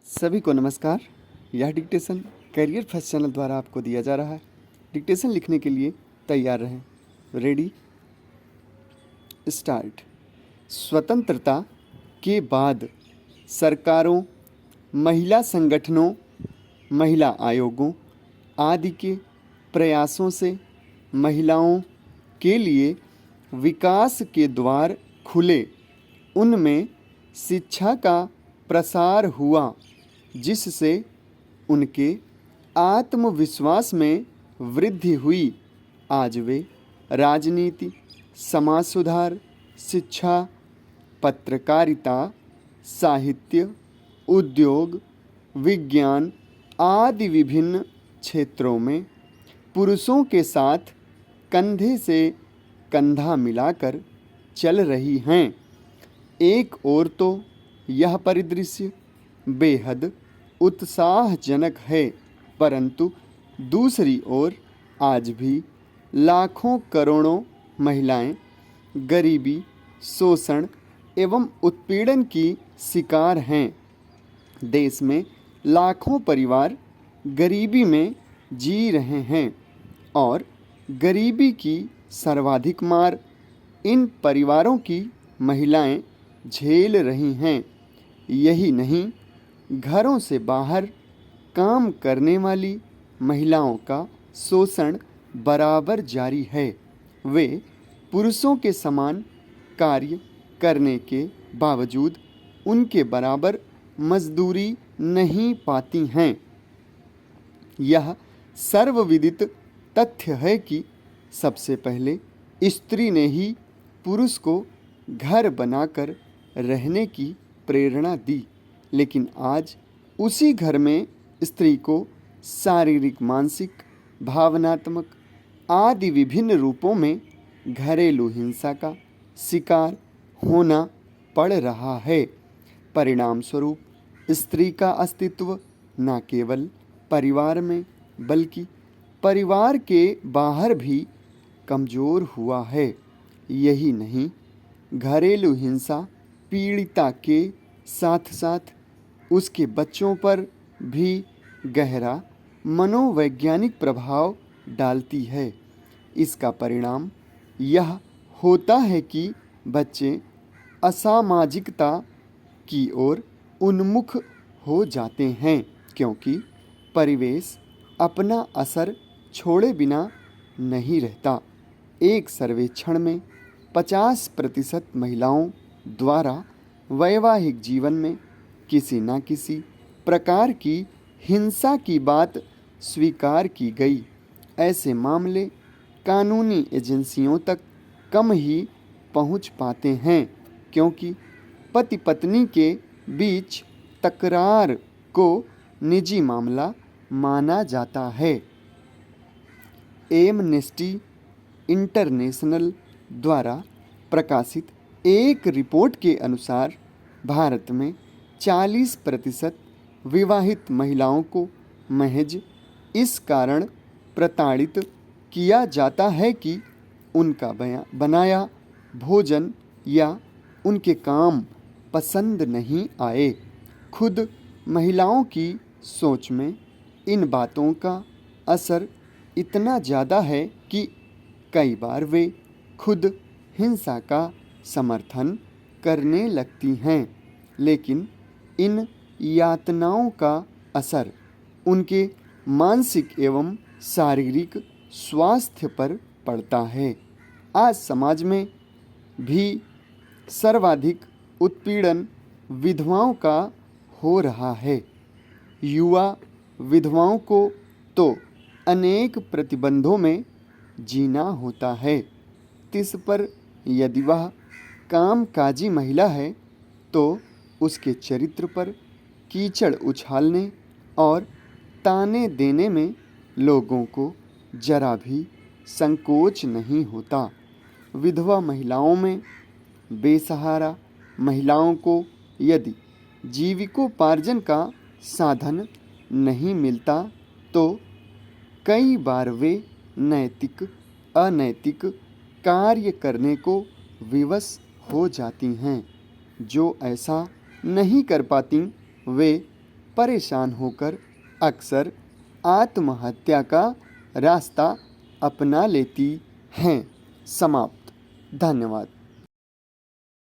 सभी को नमस्कार। यह डिक्टेशन करियर फर्स्ट चैनल द्वारा आपको दिया जा रहा है। डिक्टेशन लिखने के लिए तैयार रहें। Ready, start. स्वतंत्रता के बाद सरकारों, महिला संगठनों, महिला आयोगों आदि के प्रयासों से महिलाओं के लिए विकास के द्वार खुले। उनमें शिक्षा का प्रसार हुआ, जिससे उनके आत्मविश्वास में वृद्धि हुई। आज वे राजनीति, समाज सुधार, शिक्षा, पत्रकारिता, साहित्य, उद्योग, विज्ञान आदि विभिन्न क्षेत्रों में पुरुषों के साथ कंधे से कंधा मिलाकर चल रही हैं। एक ओर तो यह परिदृश्य बेहद उत्साहजनक है, परंतु दूसरी ओर आज भी लाखों करोड़ों महिलाएं गरीबी, शोषण एवं उत्पीड़न की शिकार हैं। देश में लाखों परिवार गरीबी में जी रहे हैं और गरीबी की सर्वाधिक मार इन परिवारों की महिलाएं झेल रही हैं। यही नहीं, घरों से बाहर काम करने वाली महिलाओं का शोषण बराबर जारी है। वे पुरुषों के समान कार्य करने के बावजूद उनके बराबर मजदूरी नहीं पाती हैं। यह सर्वविदित तथ्य है कि सबसे पहले स्त्री ने ही पुरुष को घर बनाकर रहने की प्रेरणा दी, लेकिन आज उसी घर में स्त्री को शारीरिक, मानसिक, भावनात्मक आदि विभिन्न रूपों में घरेलू हिंसा का शिकार होना पड़ रहा है। परिणाम स्वरूप स्त्री का अस्तित्व न केवल परिवार में बल्कि परिवार के बाहर भी कमज़ोर हुआ है। यही नहीं, घरेलू हिंसा पीड़िता के साथ साथ उसके बच्चों पर भी गहरा मनोवैज्ञानिक प्रभाव डालती है। इसका परिणाम यह होता है कि बच्चे असामाजिकता की ओर उन्मुख हो जाते हैं, क्योंकि परिवेश अपना असर छोड़े बिना नहीं रहता। एक सर्वेक्षण में 50% महिलाओं द्वारा वैवाहिक जीवन में किसी न किसी प्रकार की हिंसा की बात स्वीकार की गई। ऐसे मामले कानूनी एजेंसियों तक कम ही पहुंच पाते हैं, क्योंकि पति पत्नी के बीच तकरार को निजी मामला माना जाता है। एमनेस्टी इंटरनेशनल द्वारा प्रकाशित एक रिपोर्ट के अनुसार भारत में 40% विवाहित महिलाओं को महज इस कारण प्रताड़ित किया जाता है कि उनका बनाया भोजन या उनके काम पसंद नहीं आए। खुद महिलाओं की सोच में इन बातों का असर इतना ज़्यादा है कि कई बार वे खुद हिंसा का समर्थन करने लगती हैं। लेकिन इन यातनाओं का असर उनके मानसिक एवं शारीरिक स्वास्थ्य पर पड़ता है। आज समाज में भी सर्वाधिक उत्पीड़न विधवाओं का हो रहा है। युवा विधवाओं को तो अनेक प्रतिबंधों में जीना होता है। इस पर यदि वह कामकाजी महिला है तो उसके चरित्र पर कीचड़ उछालने और ताने देने में लोगों को जरा भी संकोच नहीं होता। विधवा महिलाओं में बेसहारा महिलाओं को यदि जीविकोपार्जन का साधन नहीं मिलता तो कई बार वे नैतिक अनैतिक कार्य करने को विवश हो जाती हैं। जो ऐसा नहीं कर पाती वे परेशान होकर अक्सर आत्महत्या का रास्ता अपना लेती हैं। समाप्त। धन्यवाद।